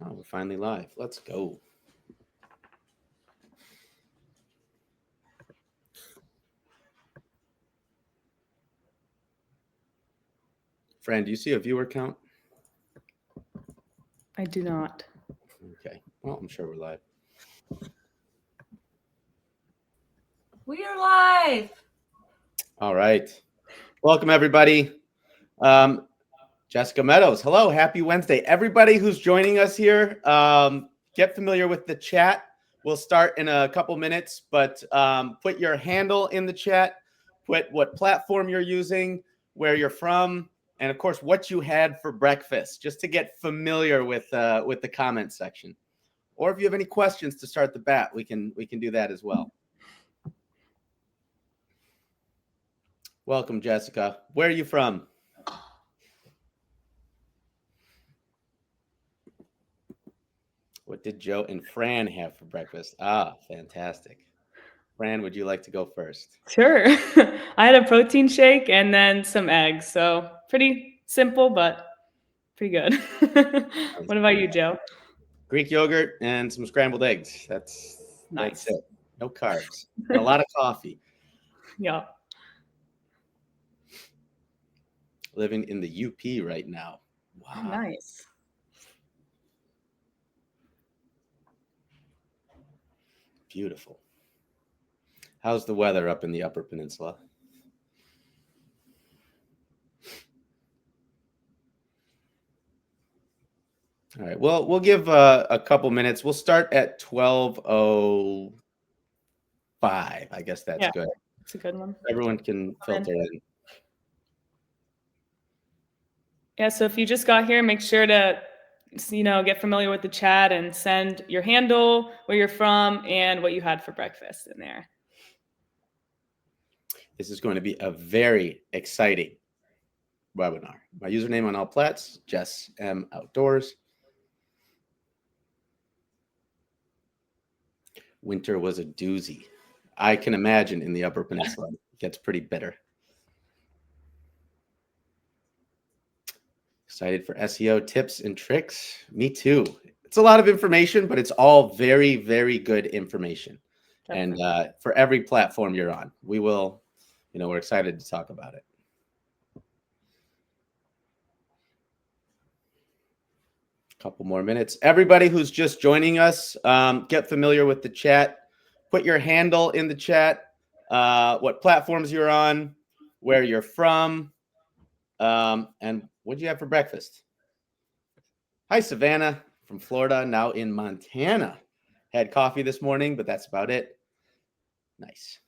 Oh, we're finally live. Let's go. Fran, do you see a viewer count? I do not. Okay. Well, I'm sure we're live. We are live. All right. Welcome, everybody. Jessica Meadows. Hello. Happy Wednesday. Everybody who's joining us here, get familiar with the chat. We'll start in a couple minutes, but put your handle in the chat. Put what platform you're using, where you're from, and of course, what you had for breakfast, just to get familiar with the comment section. Or if you have any questions to start the bat, we can do that as well. Welcome, Jessica. Where are you from? What did Joe and Fran have for breakfast? Ah, fantastic. Fran, would you like to go first? Sure. I had a protein shake and then some eggs. So pretty simple, but pretty good. What about you, Joe? Greek yogurt and some scrambled eggs. That's Nice. it. No carbs and a lot of coffee. Yeah. Living in the UP right now. Oh, Wow. nice. Beautiful. How's the weather up in the Upper Peninsula? All right. Well, we'll give a couple minutes. We'll start at 12:05. I guess that's good. It's a good one. Everyone can filter in. Yeah, so if you just got here, make sure to get familiar with the chat and send your handle, where you're from, and what you had for breakfast in there. This is going to be a very exciting webinar. My username on all plats, Jess M Outdoors. Winter was a doozy. I can imagine in the Upper Peninsula, it gets pretty bitter. Excited for SEO tips and tricks? Me too. It's a lot of information, but it's all very, very good information. Definitely. And for every platform you're on, we will, we're excited to talk about it. Couple more minutes. Everybody who's just joining us, get familiar with the chat. Put your handle in the chat, what platforms you're on, where you're from, and what do you have for breakfast? Hi, Savannah from Florida, now in Montana. Had coffee this morning, but that's about it. Nice.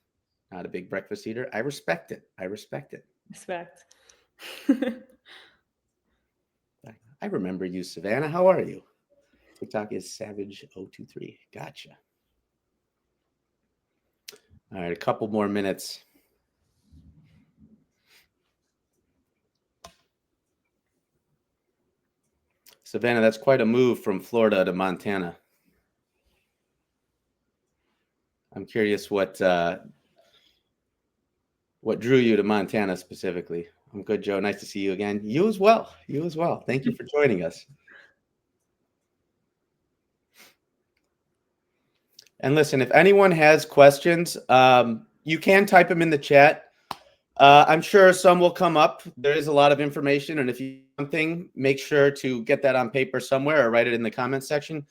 Not a big breakfast eater. I respect it. Respect. I remember you, Savannah. How are you? TikTok is Savage023. Gotcha. All right, a couple more minutes. Savannah, that's quite a move from Florida to Montana. I'm curious what drew you to Montana specifically. I'm good, Joe. Nice to see you again. You as well. Thank you for joining us. And listen, if anyone has questions, you can type them in the chat. I'm sure some will come up. There is a lot of information, and if you have something, make sure to get that on paper somewhere or write it in the comment section.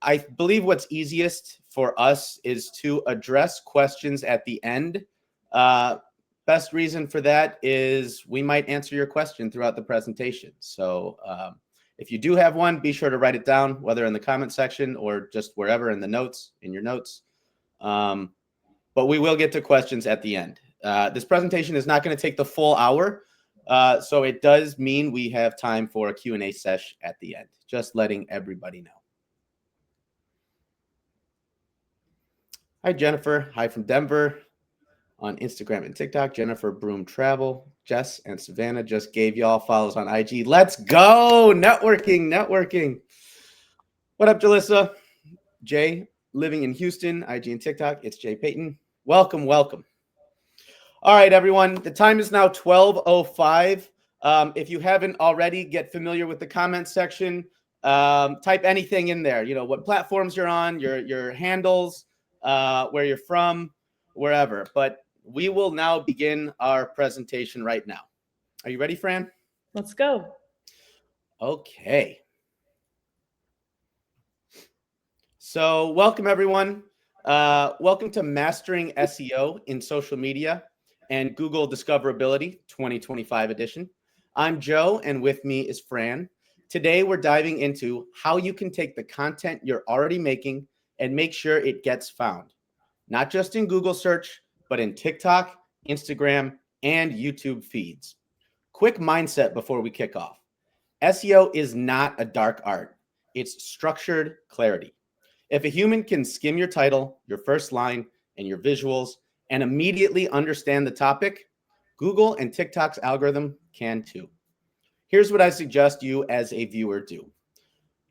I believe what's easiest for us is to address questions at the end. Best reason for that is we might answer your question throughout the presentation. So if you do have one, be sure to write it down, whether in the comment section or just wherever in your notes. But we will get to questions at the end. This presentation is not going to take the full hour. So it does mean we have time for a Q&A session at the end, just letting everybody know. Hi, Jennifer. Hi from Denver. On Instagram and TikTok, Jennifer Broom Travel. Jess and Savannah just gave y'all follows on IG. Let's go. Networking. What up, Jalissa? Jay, living in Houston, IG and TikTok. It's Jay Payton. Welcome. All right, everyone. The time is now 12:05. If you haven't already, get familiar with the comment section. Type anything in there, what platforms you're on, your handles, where you're from, wherever. But we will now begin our presentation right now. Are you ready, Fran? Let's go. Okay. So welcome, everyone. Welcome to Mastering SEO in Social Media and Google Discoverability 2025 edition. I'm Joe, and with me is Fran. Today, we're diving into how you can take the content you're already making and make sure it gets found, not just in Google search, but in TikTok, Instagram, and YouTube feeds. Quick mindset before we kick off. SEO is not a dark art. It's structured clarity. If a human can skim your title, your first line, and your visuals, and immediately understand the topic, Google and TikTok's algorithm can too. Here's what I suggest you as a viewer do.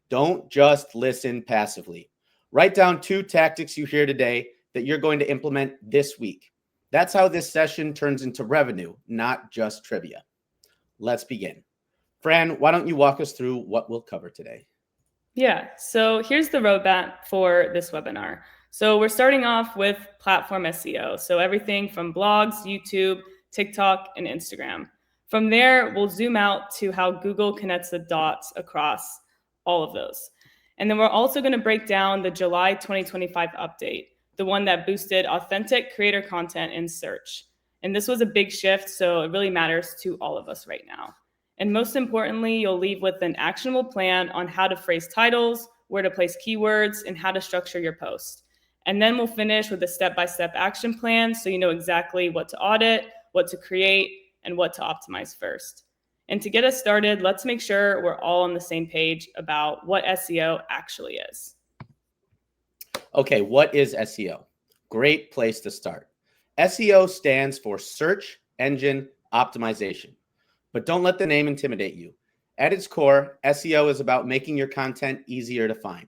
Don't just listen passively. Write down 2 tactics you hear today that you're going to implement this week. That's how this session turns into revenue, not just trivia. Let's begin. Fran, why don't you walk us through what we'll cover today? Yeah, so here's the roadmap for this webinar. So we're starting off with platform SEO. So everything from blogs, YouTube, TikTok, and Instagram. From there, we'll zoom out to how Google connects the dots across all of those. And then we're also going to break down the July 2025 update, the one that boosted authentic creator content in search. And this was a big shift, so it really matters to all of us right now. And most importantly, you'll leave with an actionable plan on how to phrase titles, where to place keywords, and how to structure your post. And then we'll finish with a step-by-step action plan so you know exactly what to audit, what to create, and what to optimize first. And to get us started, let's make sure we're all on the same page about what SEO actually is. Okay, what is SEO? Great place to start. SEO stands for Search Engine Optimization. But don't let the name intimidate you. At its core, SEO is about making your content easier to find.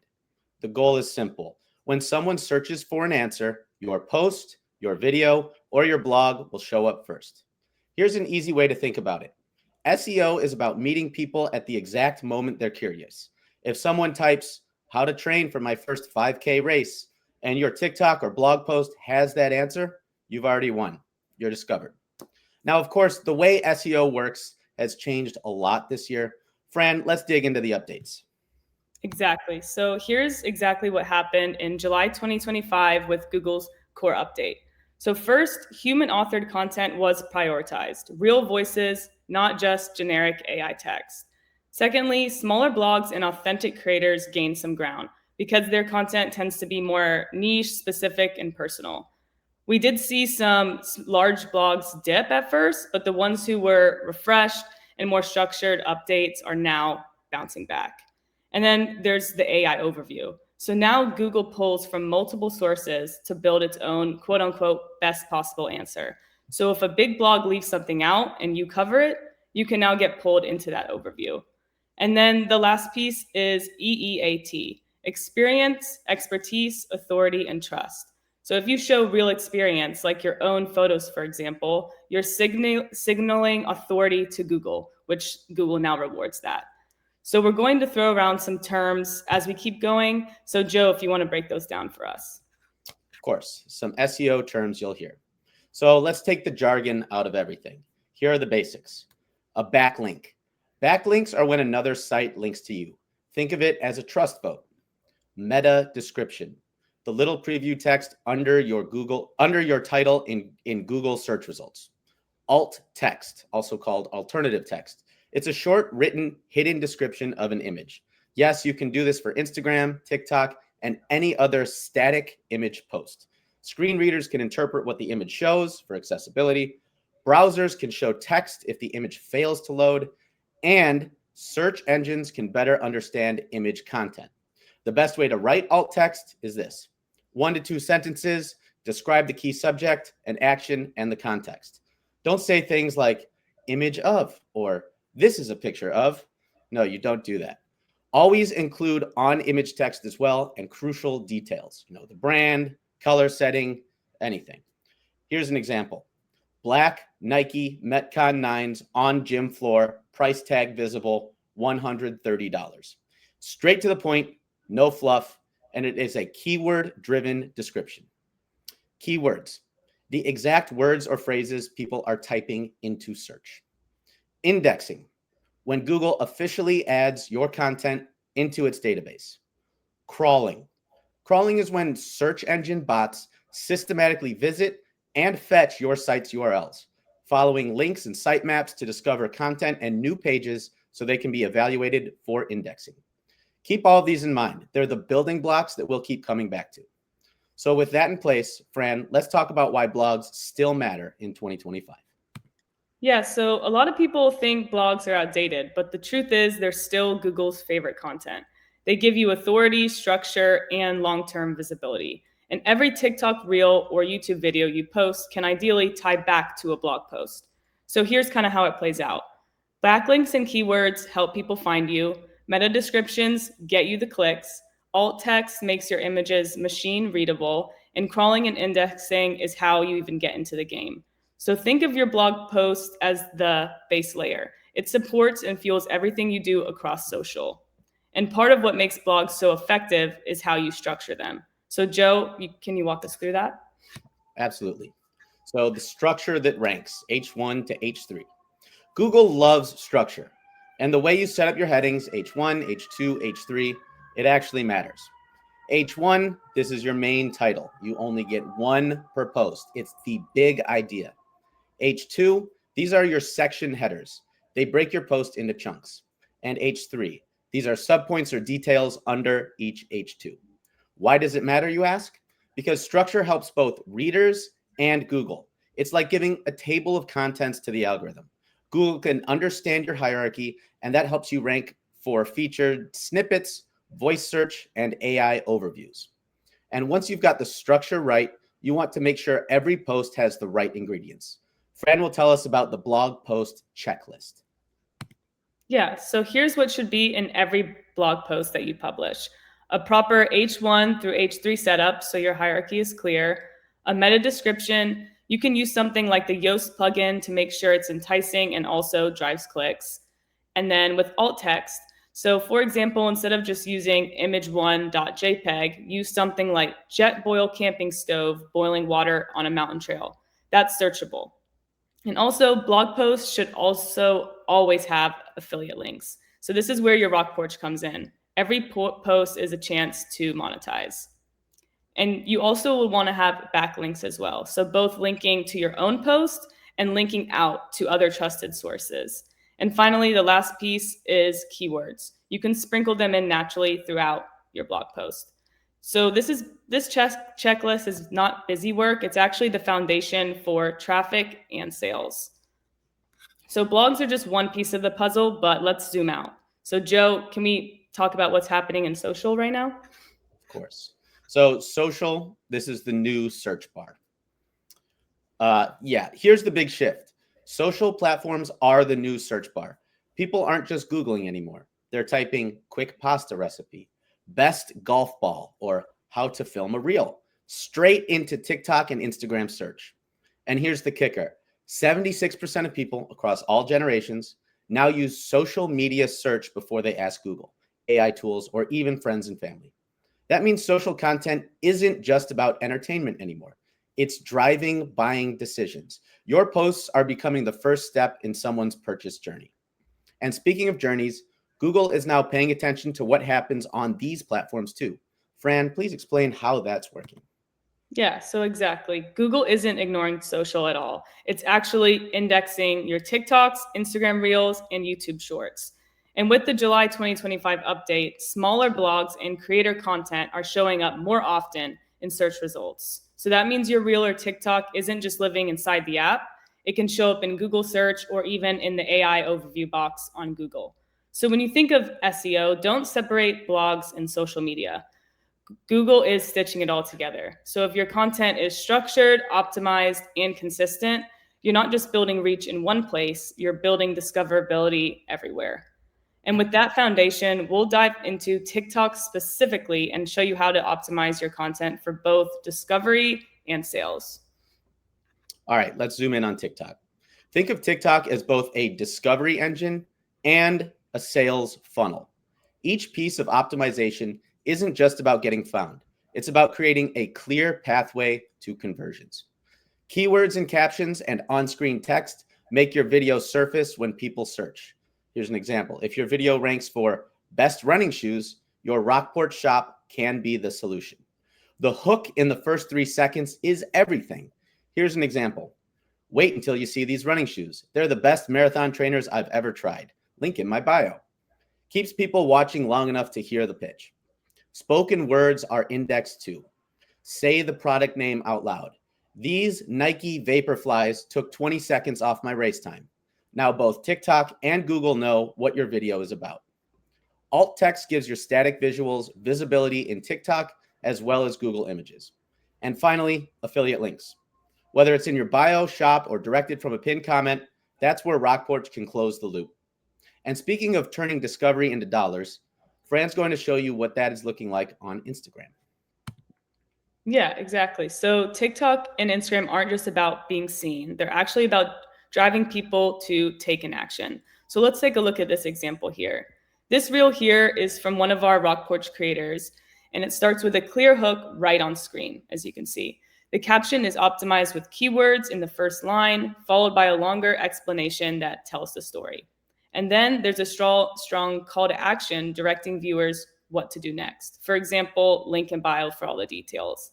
The goal is simple. When someone searches for an answer, your post, your video, or your blog will show up first. Here's an easy way to think about it. SEO is about meeting people at the exact moment they're curious. If someone types, how to train for my first 5K race, and your TikTok or blog post has that answer, you've already won. You're discovered. Now, of course, the way SEO works has changed a lot this year. Fran, let's dig into the updates. Exactly. So here's exactly what happened in July 2025 with Google's core update. So first, human-authored content was prioritized. Real voices, not just generic AI text. Secondly, smaller blogs and authentic creators gained some ground because their content tends to be more niche, specific, and personal. We did see some large blogs dip at first, but the ones who were refreshed and more structured updates are now bouncing back. And then there's the AI overview. So now Google pulls from multiple sources to build its own quote unquote best possible answer. So if a big blog leaves something out and you cover it, you can now get pulled into that overview. And then the last piece is EEAT, experience, expertise, authority, and trust. So if you show real experience, like your own photos, for example, you're signaling authority to Google, which Google now rewards that. So we're going to throw around some terms as we keep going. So Joe, if you want to break those down for us. Of course, some SEO terms you'll hear. So let's take the jargon out of everything. Here are the basics. A backlink. Backlinks are when another site links to you. Think of it as a trust vote. Meta description. The little preview text under your title in Google search results. Alt text, also called alternative text. It's a short, written, hidden description of an image. Yes, you can do this for Instagram, TikTok, and any other static image post. Screen readers can interpret what the image shows for accessibility. Browsers can show text if the image fails to load. And search engines can better understand image content. The best way to write alt text is this. 1 to 2 sentences, describe the key subject, an action, and the context. Don't say things like image of or this is a picture of. No, you don't do that. Always include on-image text as well and crucial details. The brand, color setting, anything. Here's an example. Black Nike Metcon 9s on gym floor, price tag visible, $130. Straight to the point, no fluff, and it is a keyword-driven description. Keywords, the exact words or phrases people are typing into search. Indexing, when Google officially adds your content into its database. Crawling. Crawling is when search engine bots systematically visit and fetch your site's URLs, following links and sitemaps to discover content and new pages so they can be evaluated for indexing. Keep all of these in mind. They're the building blocks that we'll keep coming back to. So with that in place, Fran, let's talk about why blogs still matter in 2025. Yeah, so a lot of people think blogs are outdated, but the truth is they're still Google's favorite content. They give you authority, structure, and long-term visibility. And every TikTok reel or YouTube video you post can ideally tie back to a blog post. So here's kind of how it plays out. Backlinks and keywords help people find you. Meta descriptions get you the clicks. Alt text makes your images machine readable. And crawling and indexing is how you even get into the game. So think of your blog post as the base layer. It supports and fuels everything you do across social. And part of what makes blogs so effective is how you structure them. So Joe, can you walk us through that? Absolutely. So the structure that ranks H1 to H3. Google loves structure. And the way you set up your headings, H1, H2, H3, it actually matters. H1, this is your main title. You only get one per post. It's the big idea. H2, these are your section headers. They break your post into chunks. And H3, these are subpoints or details under each H2. Why does it matter, you ask? Because structure helps both readers and Google. It's like giving a table of contents to the algorithm. Google can understand your hierarchy, and that helps you rank for featured snippets, voice search, and AI overviews. And once you've got the structure right, you want to make sure every post has the right ingredients. Fran will tell us about the blog post checklist. Yeah, so here's what should be in every blog post that you publish. A proper H1 through H3 setup, so your hierarchy is clear. A meta description. You can use something like the Yoast plugin to make sure it's enticing and also drives clicks. And then with alt text, so for example, instead of just using image1.jpg, use something like jet boil camping stove boiling water on a mountain trail. That's searchable. And also, blog posts should also always have affiliate links. So this is where your RockPorch comes in. Every post is a chance to monetize. And you also will want to have backlinks as well. So both linking to your own post and linking out to other trusted sources. And finally, the last piece is keywords. You can sprinkle them in naturally throughout your blog post. So this checklist is not busy work. It's actually the foundation for traffic and sales. So blogs are just one piece of the puzzle, but let's zoom out. So Joe, can we talk about what's happening in social right now? Of course. So social, this is the new search bar. Here's the big shift. Social platforms are the new search bar. People aren't just Googling anymore. They're typing quick pasta recipe, best golf ball, or how to film a reel straight into TikTok and Instagram search. And here's the kicker. 76% of people across all generations now use social media search before they ask Google, AI tools, or even friends and family. That means social content isn't just about entertainment anymore. It's driving buying decisions. Your posts are becoming the first step in someone's purchase journey. And speaking of journeys, Google is now paying attention to what happens on these platforms too. Fran, please explain how that's working. Yeah, so exactly. Google isn't ignoring social at all. It's actually indexing your TikToks, Instagram Reels, and YouTube Shorts. And with the July 2025 update, smaller blogs and creator content are showing up more often in search results. So that means your Reel or TikTok isn't just living inside the app. It can show up in Google search or even in the AI overview box on Google. So when you think of SEO, don't separate blogs and social media. Google is stitching it all together. So if your content is structured, optimized, and consistent, you're not just building reach in one place, you're building discoverability everywhere. And with that foundation, we'll dive into TikTok specifically and show you how to optimize your content for both discovery and sales. All right, let's zoom in on TikTok. Think of TikTok as both a discovery engine and a sales funnel. Each piece of optimization isn't just about getting found. It's about creating a clear pathway to conversions. Keywords and captions and on-screen text make your video surface when people search. Here's an example. If your video ranks for best running shoes, your RockPorch shop can be the solution. The hook in the first 3 seconds is everything. Here's an example. Wait until you see these running shoes. They're the best marathon trainers I've ever tried. Link in my bio. Keeps people watching long enough to hear the pitch. Spoken words are indexed too. Say the product name out loud. These Nike Vaporflies took 20 seconds off my race time. Now both TikTok and Google know what your video is about. Alt text gives your static visuals visibility in TikTok as well as Google Images. And finally, affiliate links. Whether it's in your bio, shop, or directed from a pinned comment, that's where RockPorch can close the loop. And speaking of turning discovery into dollars, Fran's going to show you what that is looking like on Instagram. Yeah, exactly. So TikTok and Instagram aren't just about being seen. They're actually about driving people to take an action. So let's take a look at this example here. This reel here is from one of our RockPorch creators, and it starts with a clear hook right on screen, as you can see. The caption is optimized with keywords in the first line, followed by a longer explanation that tells the story. And then there's a strong call to action directing viewers what to do next. For example, link in bio for all the details.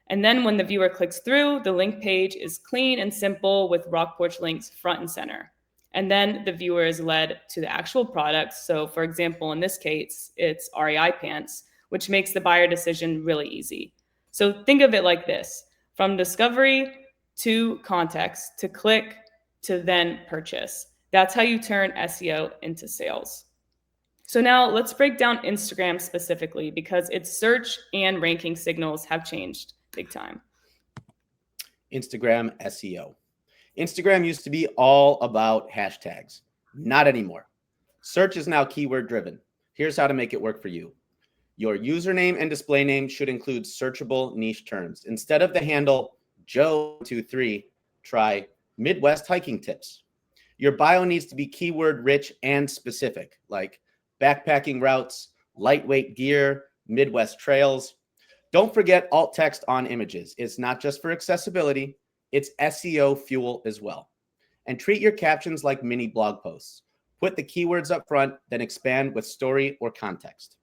And then when the viewer clicks through, the link page is clean and simple with RockPorch links front and center. And then the viewer is led to the actual product. So for example, in this case, it's REI pants, which makes the buyer decision really easy. So think of it like this: from discovery to context, to click, to then purchase. That's how you turn SEO into sales. So now let's break down Instagram specifically, because its search and ranking signals have changed big time. Instagram SEO. Instagram used to be all about hashtags. Not anymore. Search is now keyword driven. Here's how to make it work for you. Your username and display name should include searchable niche terms. Instead of the handle Joe23, try Midwest hiking tips. Your bio needs to be keyword rich and specific, like backpacking routes, lightweight gear, Midwest trails. Don't forget alt text on images. It's not just for accessibility, it's SEO fuel as well. And treat your captions like mini blog posts. Put the keywords up front, then expand with story or context.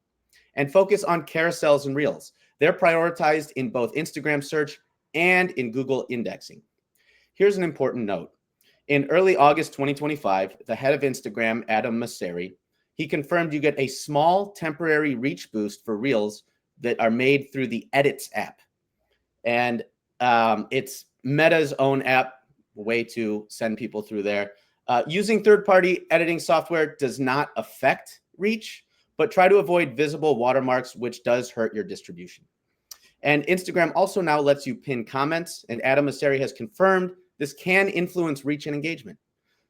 And focus on carousels and reels. They're prioritized in both Instagram search and in Google indexing. Here's an important note. In early August 2025, the head of Instagram, Adam Mosseri, he confirmed you get a small temporary reach boost for reels that are made through the Edits app. And it's Meta's own app, way to send people through there. Using third-party editing software does not affect reach, but try to avoid visible watermarks, which does hurt your distribution. And Instagram also now lets you pin comments, and Adam Mosseri has confirmed this can influence reach and engagement.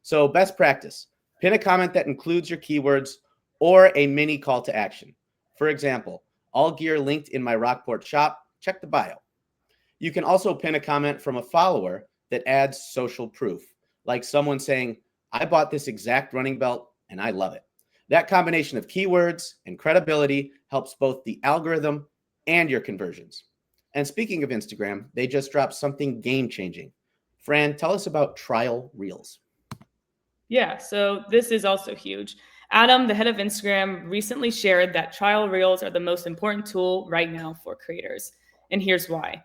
So best practice, pin a comment that includes your keywords or a mini call to action. For example, all gear linked in my RockPorch shop, check the bio. You can also pin a comment from a follower that adds social proof, like someone saying, I bought this exact running belt and I love it. That combination of keywords and credibility helps both the algorithm and your conversions. And speaking of Instagram, they just dropped something game-changing. Fran, tell us about trial reels. Yeah, so this is also huge. Adam, the head of Instagram, recently shared that trial reels are the most important tool right now for creators. And here's why.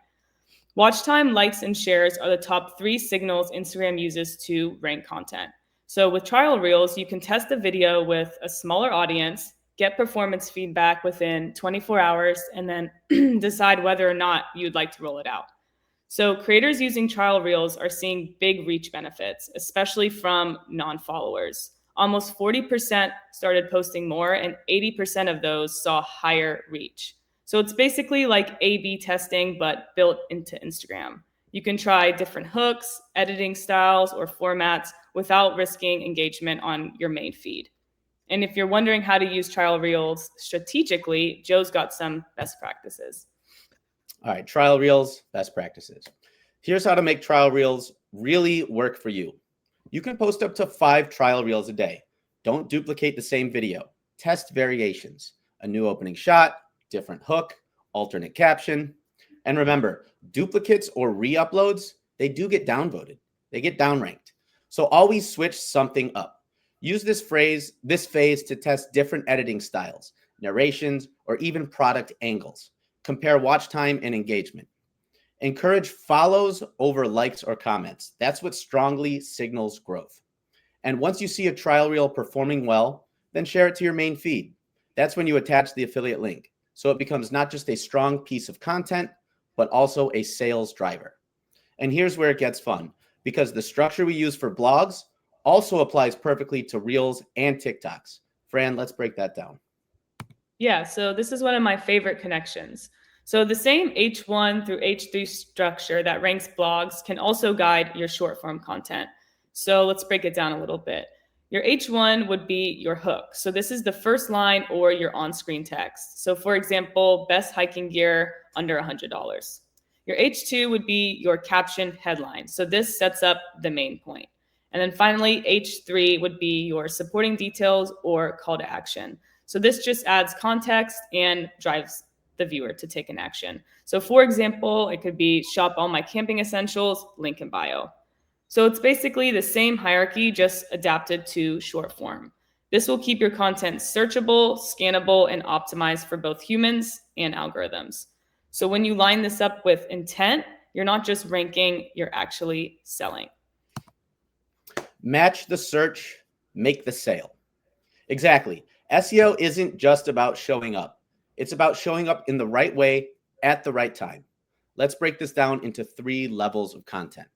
Watch time, likes, and shares are the top 3 signals Instagram uses to rank content. So with trial reels, you can test the video with a smaller audience, get performance feedback within 24 hours, and then decide whether or not you'd like to roll it out. So creators using trial reels are seeing big reach benefits, especially from non-followers. Almost 40% started posting more, and 80% of those saw higher reach. So it's basically like A/B testing, but built into Instagram. You can try different hooks, editing styles, or formats without risking engagement on your main feed. And if you're wondering how to use trial reels strategically, Joe's got some best practices. All right, trial reels, best practices. Here's how to make trial reels really work for you. You can post up to 5 trial reels a day. Don't duplicate the same video. test variations, a new opening shot, different hook, alternate caption. And remember, duplicates or re-uploads, they do get downvoted. They get downranked. So always switch something up. Use this phase to test different editing styles, narrations, or even product angles. Compare watch time and engagement. Encourage follows over likes or comments. That's what strongly signals growth. And once you see a trial reel performing well, then share it to your main feed. That's when you attach the affiliate link. So it becomes not just a strong piece of content, but also a sales driver. And here's where it gets fun, because the structure we use for blogs also applies perfectly to Reels and TikToks. Fran, let's break that down. Yeah, so this is one of my favorite connections. So the same H1 through H3 structure that ranks blogs can also guide your short form content. So let's break it down a little bit. Your H1 would be your hook. So this is the first line or your on-screen text. So for example, best hiking gear under $100. Your H2 would be your caption headline. So this sets up the main point. And then finally, H3 would be your supporting details or call to action. So this just adds context and drives the viewer to take an action. So for example, it could be shop all my camping essentials, link in bio. So it's basically the same hierarchy, just adapted to short form. This will keep your content searchable, scannable, and optimized for both humans and algorithms. So when you line this up with intent, you're not just ranking, you're actually selling. Match the search, make the sale. Exactly. SEO isn't just about showing up. It's about showing up in the right way at the right time. Let's break this down into 3 levels of content.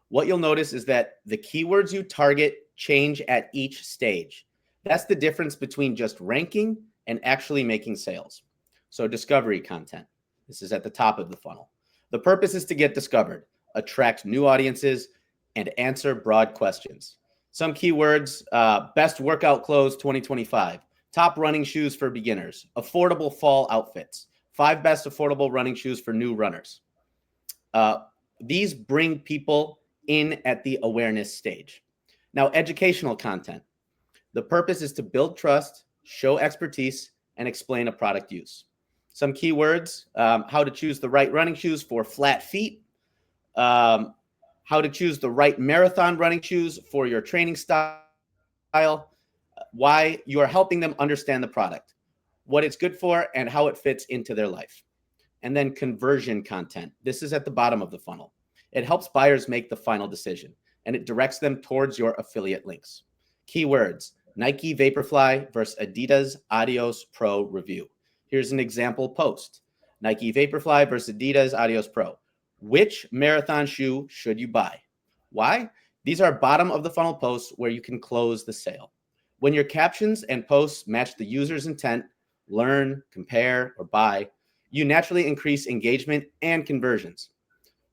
What you'll notice is that the keywords you target change at each stage. That's the difference between just ranking and actually making sales. So discovery content. This is at the top of the funnel. The purpose is to get discovered, attract new audiences, and answer broad questions. Some keywords: best workout clothes 2025, top running shoes for beginners, affordable fall outfits, 5 best affordable running shoes for new runners. These bring people in at the awareness stage. Now, educational content. The purpose is to build trust, show expertise, and explain a product use. Some keywords: how to choose the right running shoes for flat feet, how to choose the right marathon running shoes for your training style, why you are helping them understand the product, what it's good for, and how it fits into their life. And then conversion content. This is at the bottom of the funnel. It helps buyers make the final decision, and it directs them towards your affiliate links. Keywords: Nike Vaporfly versus Adidas Adios Pro review. Here's an example post. Nike Vaporfly versus Adidas Adios Pro. Which marathon shoe should you buy? Why? These are bottom of the funnel posts where you can close the sale. When your captions and posts match the user's intent, learn, compare, or buy, you naturally increase engagement and conversions.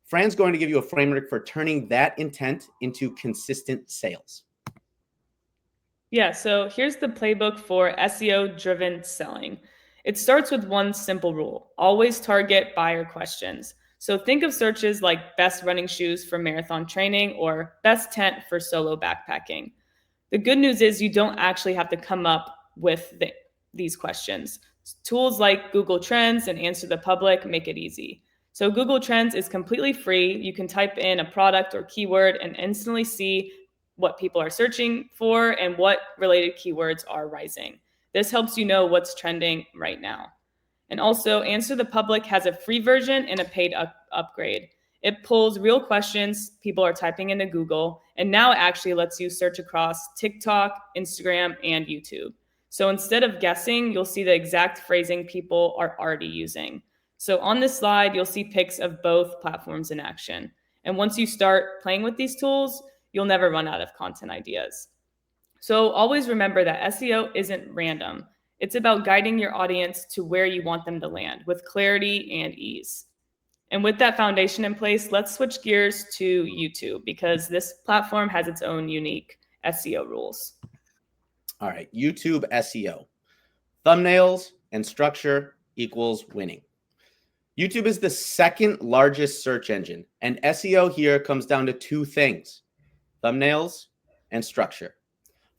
Fran's going to give you a framework for turning that intent into consistent sales. Yeah, so here's the playbook for SEO-driven selling. It starts with one simple rule: always target buyer questions. So think of searches like best running shoes for marathon training or best tent for solo backpacking. The good news is you don't actually have to come up with these questions. Tools like Google Trends and Answer the Public make it easy. So Google Trends is completely free. You can type in a product or keyword and instantly see what people are searching for and what related keywords are rising. This helps you know what's trending right now. And also, Answer the Public has a free version and a paid upgrade. It pulls real questions people are typing into Google, and now it actually lets you search across TikTok, Instagram, and YouTube. So instead of guessing, you'll see the exact phrasing people are already using. So on this slide, you'll see pics of both platforms in action. And once you start playing with these tools, you'll never run out of content ideas. So always remember that SEO isn't random. It's about guiding your audience to where you want them to land with clarity and ease. And with that foundation in place, let's switch gears to YouTube, because this platform has its own unique SEO rules. All right, YouTube SEO. Thumbnails and structure equals winning. YouTube is the second largest search engine, and SEO here comes down to 2 things: thumbnails and structure.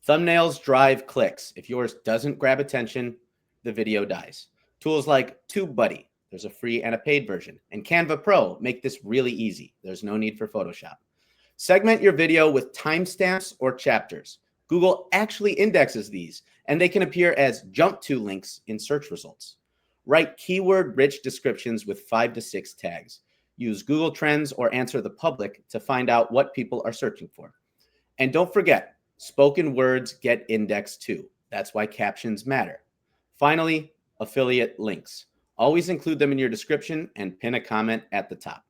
Thumbnails drive clicks. If yours doesn't grab attention, the video dies. Tools like TubeBuddy, there's a free and a paid version, and Canva Pro make this really easy. There's no need for Photoshop. Segment your video with timestamps or chapters. Google actually indexes these, and they can appear as jump to links in search results. Write keyword-rich descriptions with 5 to 6 tags. Use Google Trends or Answer the Public to find out what people are searching for. And don't forget, spoken words get indexed too. That's why captions matter. Finally, affiliate links. Always include them in your description and pin a comment at the top.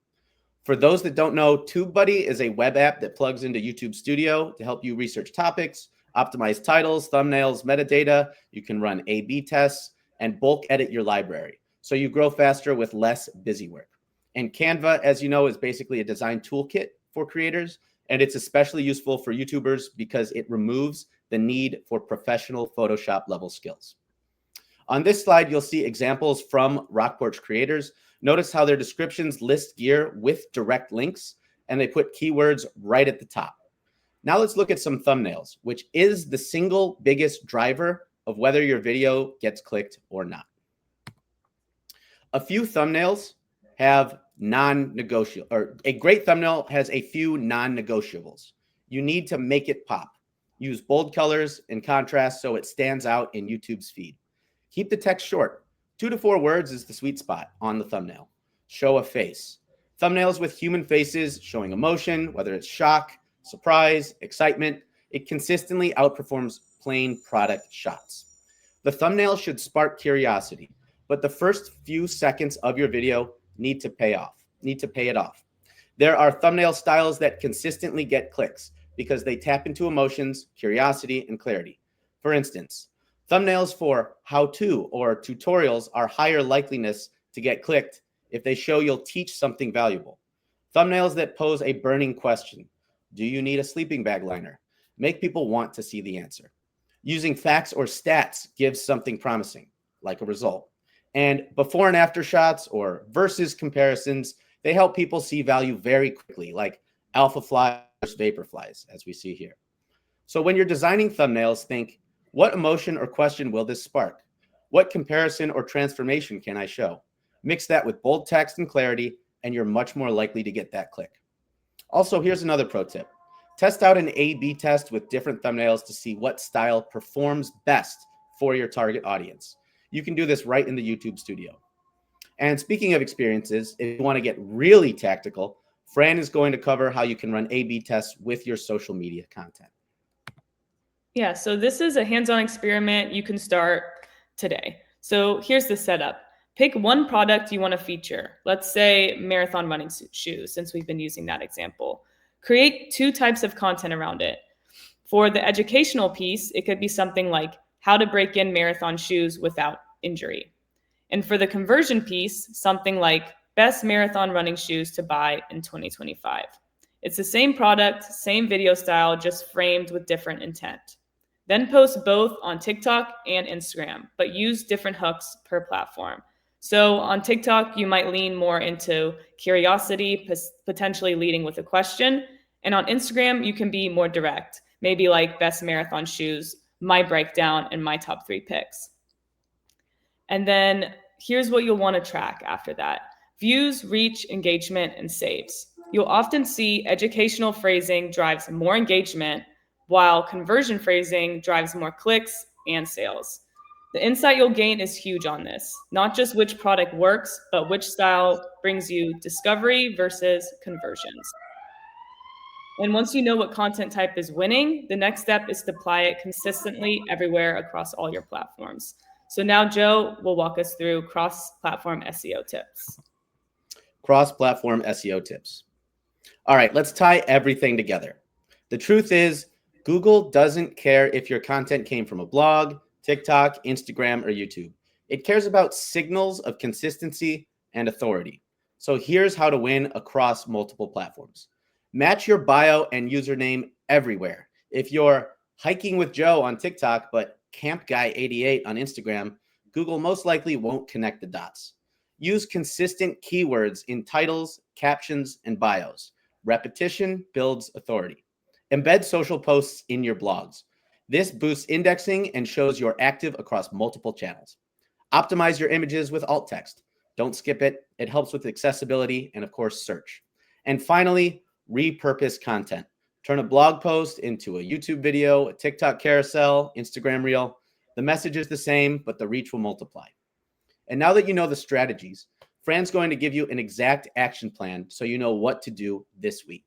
For those that don't know, TubeBuddy is a web app that plugs into YouTube Studio to help you research topics, optimize titles, thumbnails, metadata. You can run A/B tests and bulk edit your library, so you grow faster with less busy work. And Canva, as you know, is basically a design toolkit for creators, and it's especially useful for YouTubers because it removes the need for professional Photoshop level skills. On this slide, you'll see examples from RockPorch creators. Notice how their descriptions list gear with direct links, and they put keywords right at the top. Now let's look at some thumbnails, which is the single biggest driver of whether your video gets clicked or not. A few thumbnails have non-negotiable, or a great thumbnail has a few non-negotiables. You need to make it pop. Use bold colors and contrast so it stands out in YouTube's feed. Keep the text short. 2 to 4 words is the sweet spot on the thumbnail. Show a face. Thumbnails with human faces showing emotion, whether it's shock, surprise, excitement, it consistently outperforms plain product shots. The thumbnail should spark curiosity, but the first few seconds of your video need to pay it off. There are thumbnail styles that consistently get clicks because they tap into emotions, curiosity, and clarity. For instance, thumbnails for how-to or tutorials are higher likeliness to get clicked if they show you'll teach something valuable. Thumbnails that pose a burning question, do you need a sleeping bag liner, make people want to see the answer. Using facts or stats gives something promising, like a result. And before and after shots or versus comparisons, they help people see value very quickly, like alpha flies versus vapor flies, as we see here. So when you're designing thumbnails, think, what emotion or question will this spark? What comparison or transformation can I show? Mix that with bold text and clarity, and you're much more likely to get that click. Also, here's another pro tip. Test out an A/B test with different thumbnails to see what style performs best for your target audience. You can do this right in the YouTube Studio. And speaking of experiences, if you want to get really tactical, Fran is going to cover how you can run A/B tests with your social media content. Yeah, so this is a hands-on experiment you can start today. So here's the setup. Pick one product you want to feature. Let's say marathon running shoes, since we've been using that example. Create 2 types of content around it. For the educational piece, it could be something like how to break in marathon shoes without injury. And for the conversion piece, something like best marathon running shoes to buy in 2025. It's the same product, same video style, just framed with different intent. Then post both on TikTok and Instagram, but use different hooks per platform. So on TikTok, you might lean more into curiosity, potentially leading with a question. And on Instagram, you can be more direct, maybe like best marathon shoes, my breakdown, and my top 3 picks. And then here's what you'll want to track after that. Views, reach, engagement, and saves. You'll often see educational phrasing drives more engagement, while conversion phrasing drives more clicks and sales. The insight you'll gain is huge on this, not just which product works, but which style brings you discovery versus conversions. And once you know what content type is winning, the next step is to apply it consistently everywhere across all your platforms. So now Joe will walk us through cross-platform SEO tips. Cross-platform SEO tips. All right, let's tie everything together. The truth is, Google doesn't care if your content came from a blog, TikTok, Instagram, or YouTube. It cares about signals of consistency and authority. So here's how to win across multiple platforms. Match your bio and username everywhere. If you're hiking with Joe on TikTok, but Camp Guy 88 on Instagram, Google most likely won't connect the dots. Use consistent keywords in titles, captions, and bios. Repetition builds authority. Embed social posts in your blogs. This boosts indexing and shows you're active across multiple channels. Optimize your images with alt text. Don't skip it. It helps with accessibility and, of course, search. And finally, repurpose content. Turn a blog post into a YouTube video, a TikTok carousel, Instagram reel. The message is the same, but the reach will multiply. And now that you know the strategies, Fran's going to give you an exact action plan so you know what to do this week.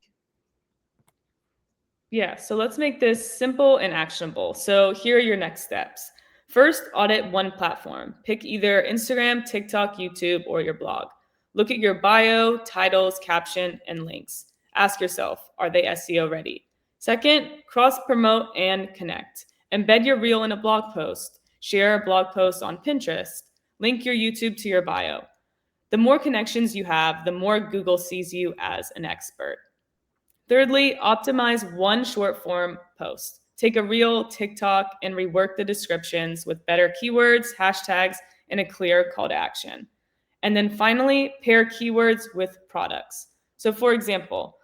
Yeah, so let's make this simple and actionable. So here are your next steps. First, audit one platform. Pick either Instagram, TikTok, YouTube, or your blog. Look at your bio, titles, caption, and links. Ask yourself, are they SEO ready? Second, cross-promote and connect. Embed your reel in a blog post. Share a blog post on Pinterest. Link your YouTube to your bio. The more connections you have, the more Google sees you as an expert. Thirdly, optimize one short form post. Take a reel, TikTok, and rework the descriptions with better keywords, hashtags, and a clear call to action. And then finally, pair keywords with products. So for example,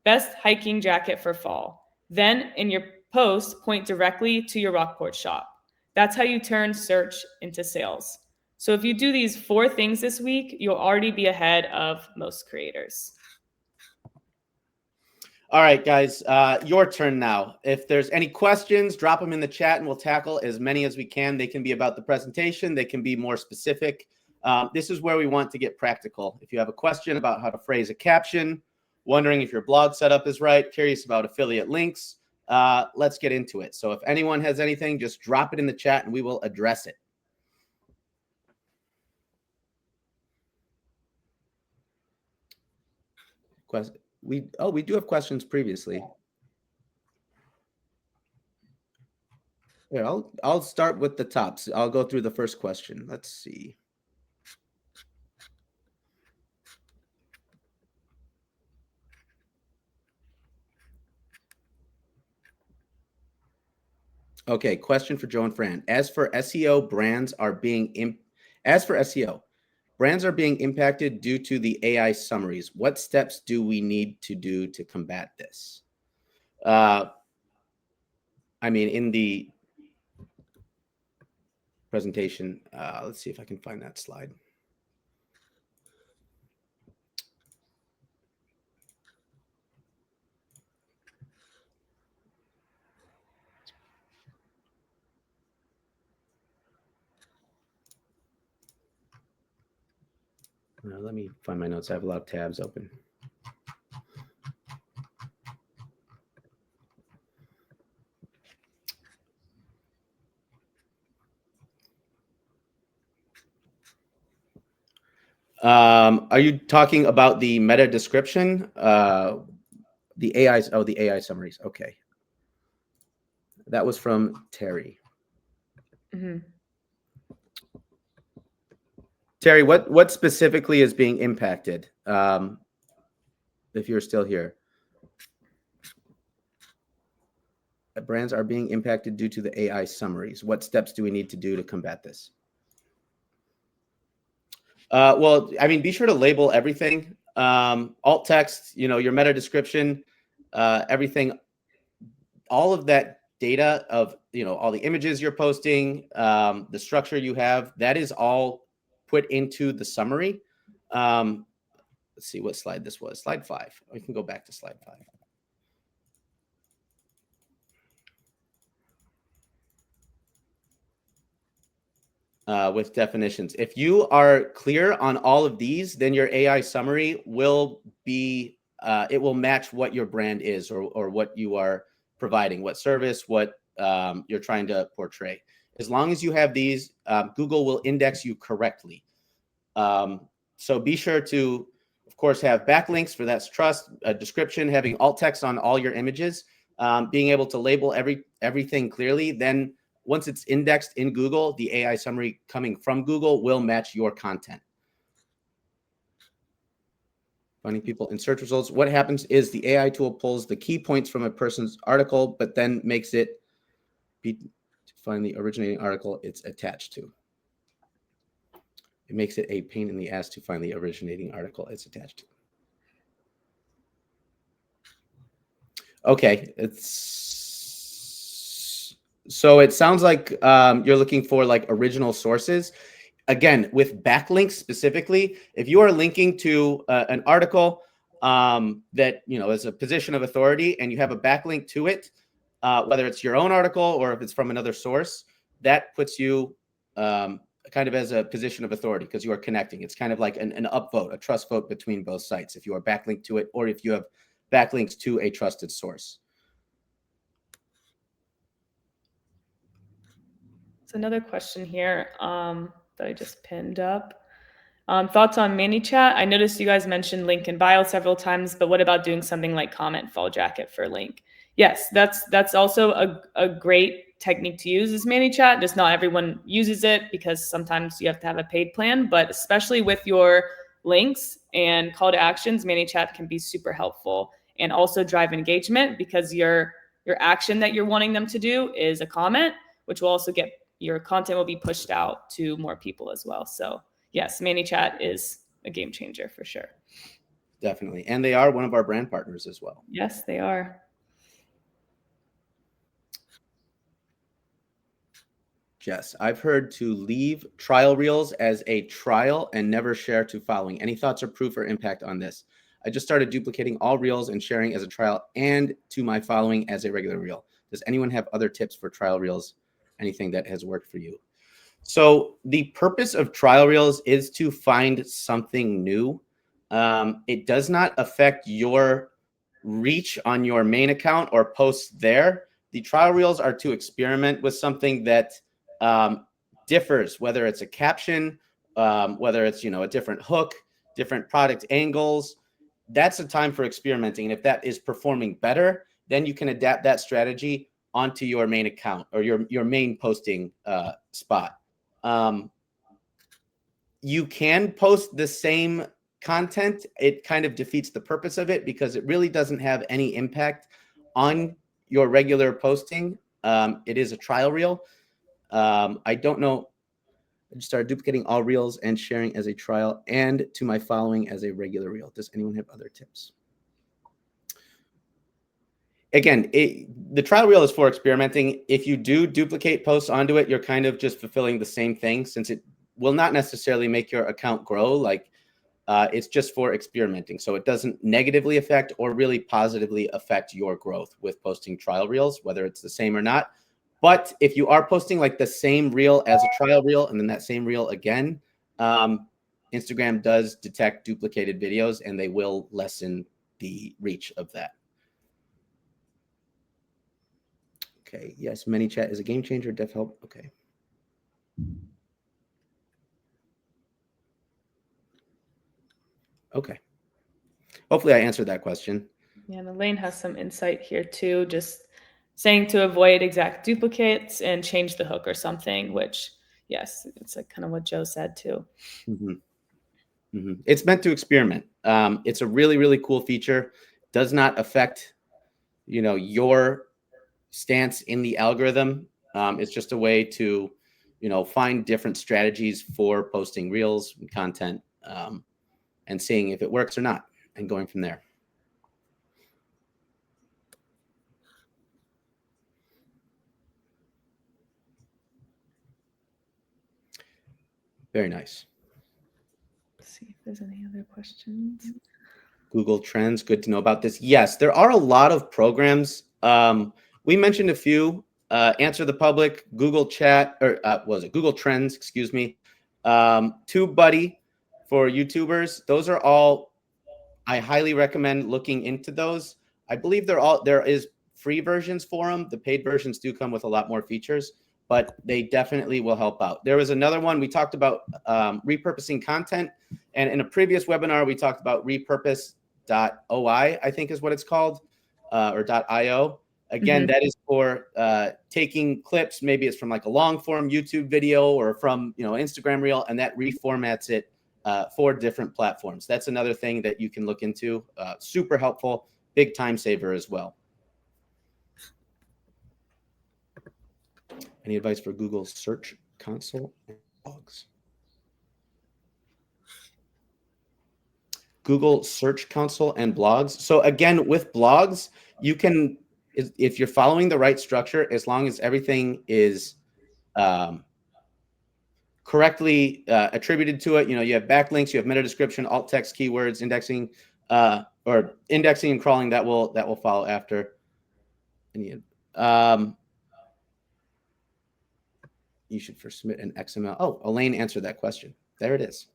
best hiking jacket for fall. Then in your post, point directly to your RockPorch shop. That's how you turn search into sales. So if you do these 4 things this week, you'll already be ahead of most creators. All right, guys, your turn now. If there's any questions, drop them in the chat and we'll tackle as many as we can. They can be about the presentation. They can be more specific. This is where we want to get practical. If you have a question about how to phrase a caption, wondering if your blog setup is right, curious about affiliate links, let's get into it. So if anyone has anything, just drop it in the chat and we will address it. We do have questions previously. Yeah, I'll start with the tops. I'll go through the first question. Let's see. Okay, question for Joe and Fran. As for SEO, brands are being impacted due to the AI summaries. What steps do we need to do to combat this? I mean, in the presentation, let's see if I can find that slide. Let me find my notes. I have a lot of tabs open. Are you talking about the meta description? The AI summaries. Okay. That was from Terry. Mm-hmm. Terry, what specifically is being impacted? If you're still here. Brands are being impacted due to the AI summaries. What steps do we need to do to combat this? Well, I mean, be sure to label everything. Alt text, your meta description, everything, all of that data of, all the images you're posting, the structure you have, that is all put into the summary. Let's see what slide this was. Slide 5. We can go back to slide 5. With definitions. If you are clear on all of these, then your AI summary will be, it will match what your brand is or what you are providing, what service, what you're trying to portray. As long as you have these, Google will index you correctly. So be sure to, of course, have backlinks for that's trust, a description, having alt text on all your images, being able to label everything clearly. Then once it's indexed in Google, the AI summary coming from Google will match your content. Finding people in search results. What happens is the AI tool pulls the key points from a person's article, but then makes it to find the originating article it's attached to. It makes it a pain in the ass to find the originating article it's attached to. Okay, it's So it sounds like you're looking for like original sources. Again, with backlinks specifically, if you are linking to an article that is a position of authority, and you have a backlink to it, whether it's your own article or if it's from another source, that puts you kind of as a position of authority because you are connecting. It's kind of like an upvote, a trust vote between both sites if you are backlinked to it or if you have backlinks to a trusted source. So another question here that I just pinned up. Thoughts on ManyChat? I noticed you guys mentioned link in bio several times, but what about doing something like comment fall jacket for link? Yes, that's also a great technique to use is ManyChat. Just not everyone uses it because sometimes you have to have a paid plan, but especially with your links and call to actions, ManyChat can be super helpful and also drive engagement because your action that you're wanting them to do is a comment, which will also get your content will be pushed out to more people as well. So yes, ManyChat is a game changer for sure. Definitely. And they are one of our brand partners as well. Yes, they are. Jess, I've heard to leave trial reels as a trial and never share to following. Any thoughts or proof or impact on this? I just started duplicating all reels and sharing as a trial and to my following as a regular reel. Does anyone have other tips for trial reels? Anything that has worked for you? So the purpose of trial reels is to find something new. It does not affect your reach on your main account or posts there. The trial reels are to experiment with something that differs, whether it's a caption, whether it's a different hook, different product angles. That's a time for experimenting. And if that is performing better, then you can adapt that strategy onto your main account or your main posting spot. You can post the same content. It kind of defeats the purpose of it because it really doesn't have any impact on your regular posting. It is a trial reel. I don't know. I just started duplicating all reels and sharing as a trial and to my following as a regular reel. Does anyone have other tips? Again, the trial reel is for experimenting. If you do duplicate posts onto it, you're kind of just fulfilling the same thing since it will not necessarily make your account grow. Like it's just for experimenting. So it doesn't negatively affect or really positively affect your growth with posting trial reels, whether it's the same or not. But if you are posting like the same reel as a trial reel and then that same reel again, Instagram does detect duplicated videos and they will lessen the reach of that. Okay, yes, ManyChat is a game changer. Def help. Okay. Okay. Hopefully I answered that question. Yeah, and Elaine has some insight here too, just saying to avoid exact duplicates and change the hook or something, which, yes, it's like kind of what Joe said too. Mm-hmm. Mm-hmm. It's meant to experiment. It's a really, really cool feature. Does not affect, your stance in the algorithm. It's just a way to, find different strategies for posting reels and content and seeing if it works or not and going from there. Very nice. Let's see if there's any other questions. Google Trends, good to know about this. Yes, there are a lot of programs. We mentioned a few. Answer the Public, Google Chat, or was it Google Trends? Excuse me. TubeBuddy for YouTubers. Those are all. I highly recommend looking into those. I believe there is free versions for them. The paid versions do come with a lot more features, but they definitely will help out. There was another one we talked about repurposing content, and in a previous webinar we talked about repurpose.oi, I think is what it's called, or .io. Again, that is for taking clips. Maybe it's from like a long form YouTube video or from Instagram reel, and that reformats it for different platforms. That's another thing that you can look into. Super helpful, big time saver as well. Any advice for Google Search Console and blogs? Google Search Console and blogs. So again, with blogs, you can if you're following the right structure, as long as everything is correctly attributed to it, you have backlinks, you have meta description, alt text, keywords, indexing, or indexing and crawling, that will follow after. You should first submit an XML. Oh, Elaine answered that question. There it is.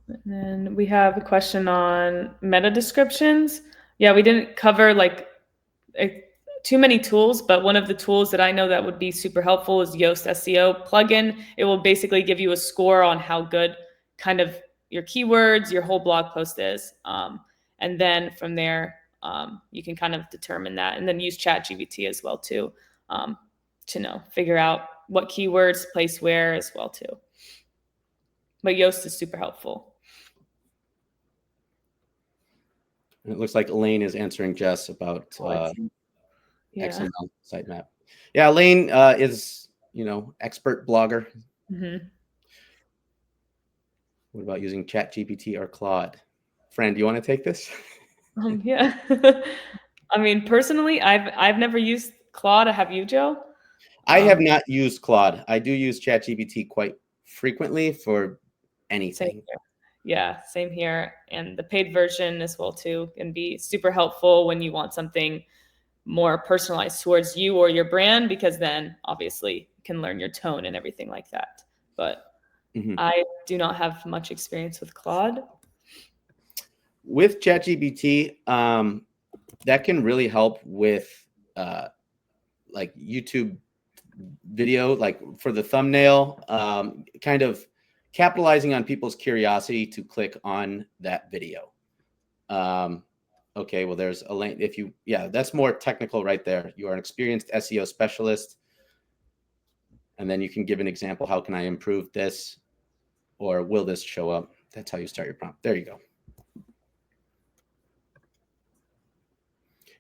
And then we have a question on meta descriptions. Yeah, we didn't cover too many tools, but one of the tools that I know that would be super helpful is Yoast SEO plugin. It will basically give you a score on how good kind of your keywords, your whole blog post is. And then from there, you can kind of determine that, and then use ChatGPT as well too, to figure out what keywords place where as well too. But Yoast is super helpful. And it looks like Elaine is answering Jess about XML sitemap. Yeah, Elaine is expert blogger. Mm-hmm. What about using ChatGPT or Claude? Fran, do you want to take this? Yeah. I mean, personally, I've never used Claude. Have you, Joe? I have not used Claude. I do use ChatGPT quite frequently for anything. Same here. Yeah, same here. And the paid version as well too can be super helpful when you want something more personalized towards you or your brand, because then obviously you can learn your tone and everything like that. But I do not have much experience with Claude. With ChatGPT, that can really help with like YouTube video, like for the thumbnail, kind of capitalizing on people's curiosity to click on that video. Okay, well, there's a link. That's more technical right there. You are an experienced SEO specialist. And then you can give an example. How can I improve this? Or will this show up? That's how you start your prompt. There you go.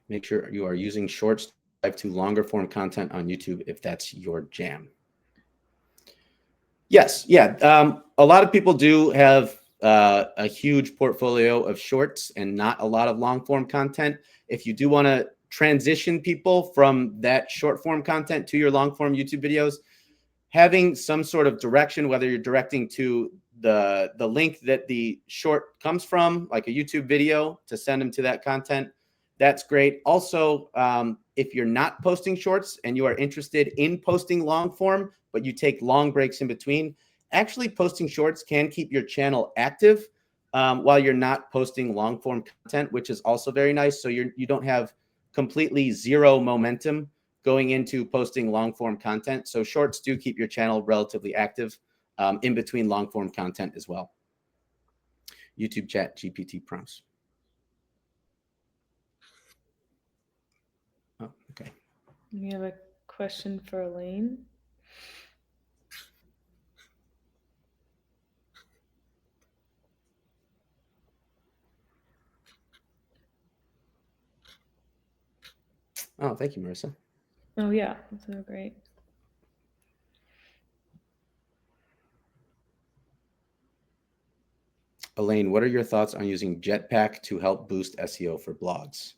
Make sure you are using shorts to longer form content on YouTube if that's your jam. Yes, yeah. A lot of people do have a huge portfolio of shorts and not a lot of long form content. If you do want to transition people from that short form content to your long form YouTube videos, having some sort of direction, whether you're directing to the link that the short comes from, like a YouTube video, to send them to that content, that's great. Also, if you're not posting shorts and you are interested in posting long form, but you take long breaks in between, actually posting shorts can keep your channel active while you're not posting long form content, which is also very nice. So you don't have completely zero momentum going into posting long form content. So shorts do keep your channel relatively active in between long form content as well. YouTube Chat GPT prompts. Oh, okay. We have a question for Elaine. Oh, thank you, Marissa. Oh yeah, that's so great. Elaine, what are your thoughts on using Jetpack to help boost SEO for blogs?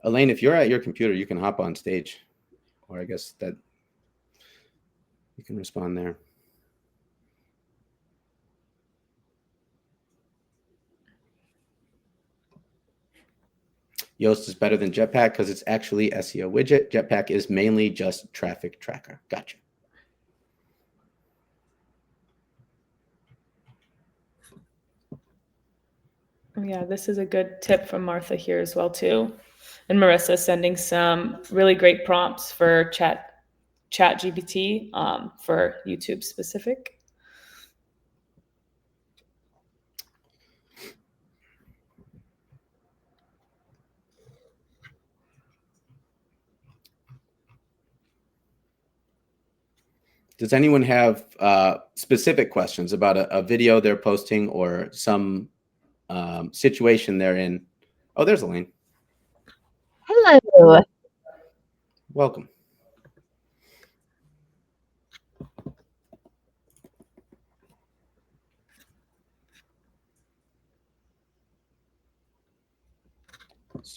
Elaine, if you're at your computer, you can hop on stage, or I guess that you can respond there. Yoast is better than Jetpack because it's actually SEO widget. Jetpack is mainly just traffic tracker. Gotcha. Yeah, this is a good tip from Martha here as well too. And Marissa sending some really great prompts for ChatGPT for YouTube specific. Does anyone have specific questions about a video they're posting or some situation they're in? Oh, there's Elaine. Hello. Welcome.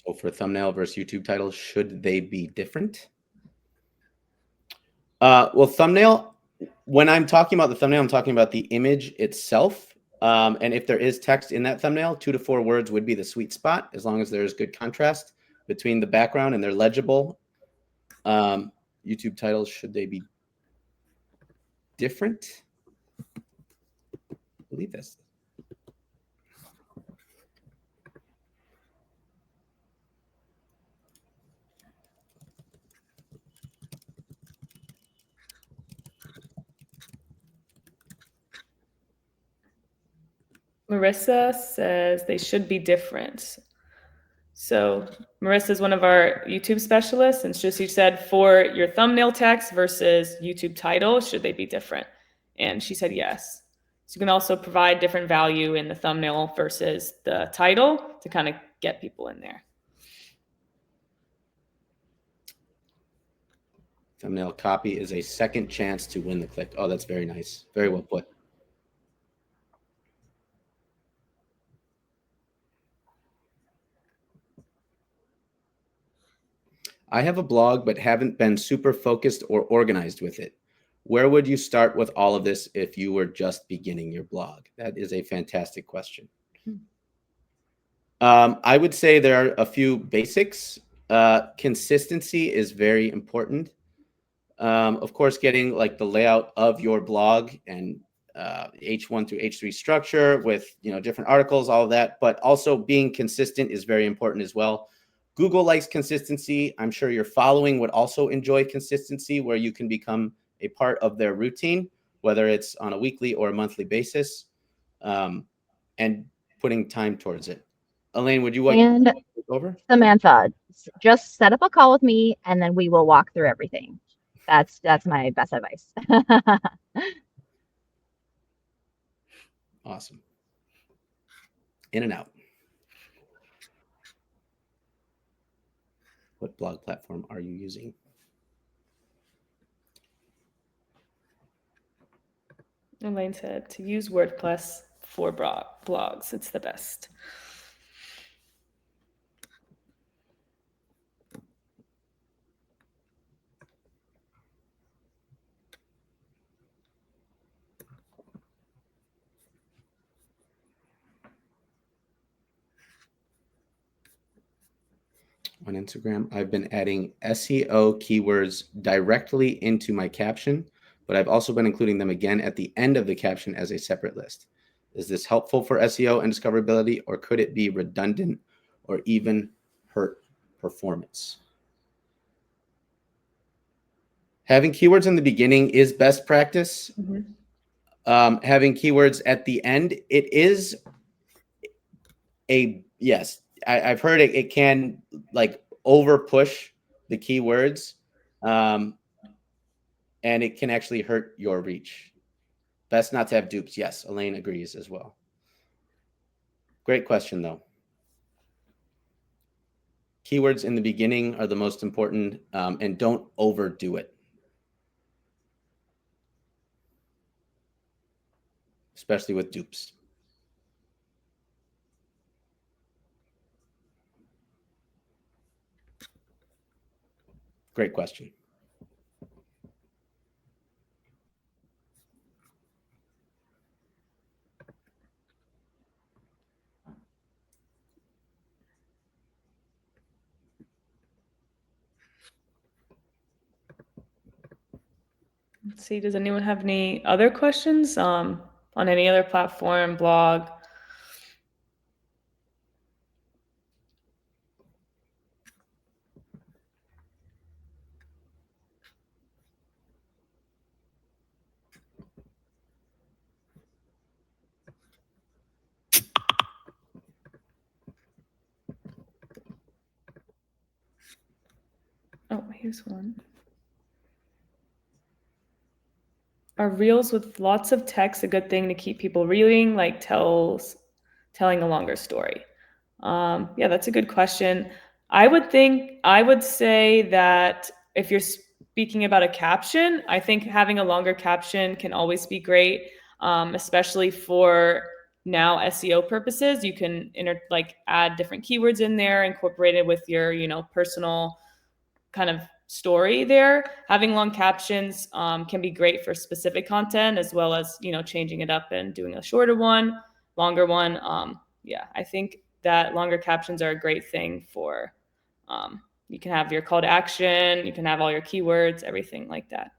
So for thumbnail versus YouTube title, should they be different? Well, thumbnail, when I'm talking about the thumbnail, I'm talking about the image itself. And if there is text in that thumbnail, 2 to 4 words would be the sweet spot, as long as there's good contrast between the background and they're legible. YouTube titles, should they be different? I believe this. Marissa says they should be different. So Marissa is one of our YouTube specialists, and she said for your thumbnail text versus YouTube title, should they be different? And she said yes. So you can also provide different value in the thumbnail versus the title to kind of get people in there. Thumbnail copy is a second chance to win the click. Oh, that's very nice. Very well put. I have a blog, but haven't been super focused or organized with it. Where would you start with all of this if you were just beginning your blog? That is a fantastic question. I would say there are a few basics. Consistency is very important. Of course, getting like the layout of your blog and H1 through H3 structure with different articles, all of that, but also being consistent is very important as well. Google likes consistency. I'm sure your following would also enjoy consistency, where you can become a part of their routine, whether it's on a weekly or a monthly basis, and putting time towards it. Elaine, would you like to take over? Samantha, just set up a call with me and then we will walk through everything. That's my best advice. Awesome. In and out. What blog platform are you using? Elaine said to use WordPress for blogs. It's the best. On Instagram, I've been adding SEO keywords directly into my caption, but I've also been including them again at the end of the caption as a separate list. Is this helpful for SEO and discoverability, or could it be redundant or even hurt performance? Having keywords in the beginning is best practice. Having keywords at the end, it is yes. I've heard it can like over push the keywords, and it can actually hurt your reach. Best not to have dupes. Yes, Elaine agrees as well. Great question, though. Keywords in the beginning are the most important, and don't overdo it, especially with dupes. Great question. Let's see, does anyone have any other questions on any other platform, blog? Oh, here's one. Are reels with lots of text a good thing to keep people reading, like telling a longer story? Yeah, that's a good question. I would say that if you're speaking about a caption, I think having a longer caption can always be great, especially for now SEO purposes, you can add different keywords in there, incorporate it with your, personal kind of story there. Having long captions can be great for specific content, as well as, changing it up and doing a shorter one, longer one. Yeah, I think that longer captions are a great thing for, you can have your call to action, you can have all your keywords, everything like that.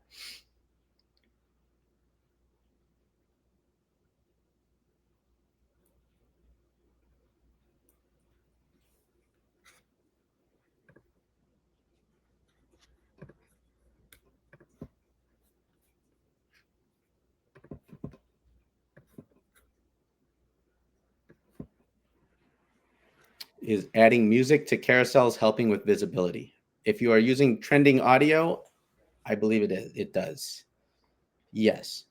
Is adding music to carousels helping with visibility? If you are using trending audio, I believe it is. It does. Yes.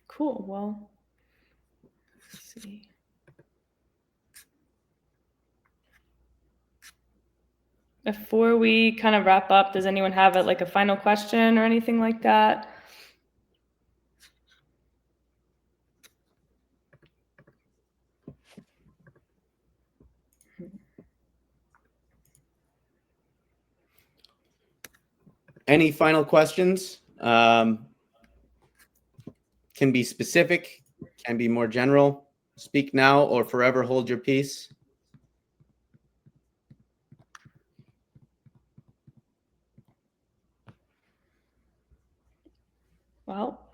Cool. Well, let's see. Before we kind of wrap up, does anyone have a final question or anything like that? Any final questions? Can be specific, can be more general. Speak now or forever hold your peace. Well,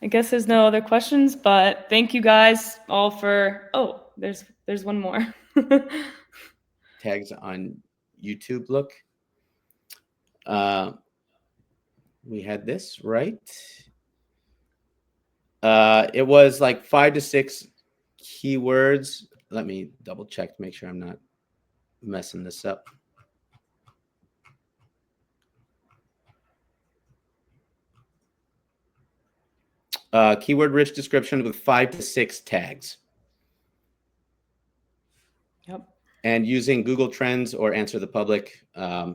I guess there's no other questions, but thank you guys all for, oh, there's one more. Tags on YouTube, look. We had this, right? It was like 5 to 6 keywords. Let me double check to make sure I'm not messing this up. Keyword rich description with 5 to 6 tags. Yep. And using Google Trends or Answer the Public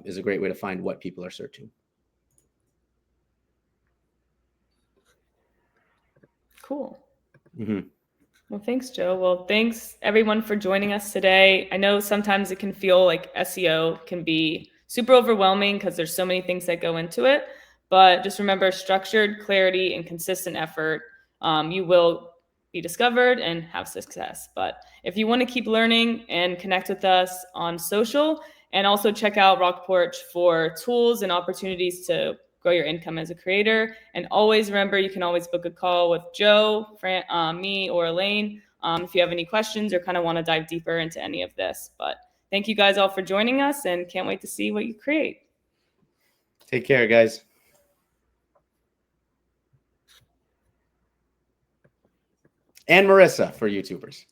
is a great way to find what people are searching. Cool. Mm-hmm. Well, thanks, Joe. Well, thanks everyone for joining us today. I know sometimes it can feel like SEO can be super overwhelming because there's so many things that go into it. But just remember, structured, clarity, and consistent effort, you will be discovered and have success. But if you want to keep learning and connect with us on social, and also check out RockPorch for tools and opportunities to grow your income as a creator. And always remember, you can always book a call with Joe, me, or Elaine if you have any questions or kind of want to dive deeper into any of this. But thank you guys all for joining us, and can't wait to see what you create. Take care, guys. And Marissa for YouTubers.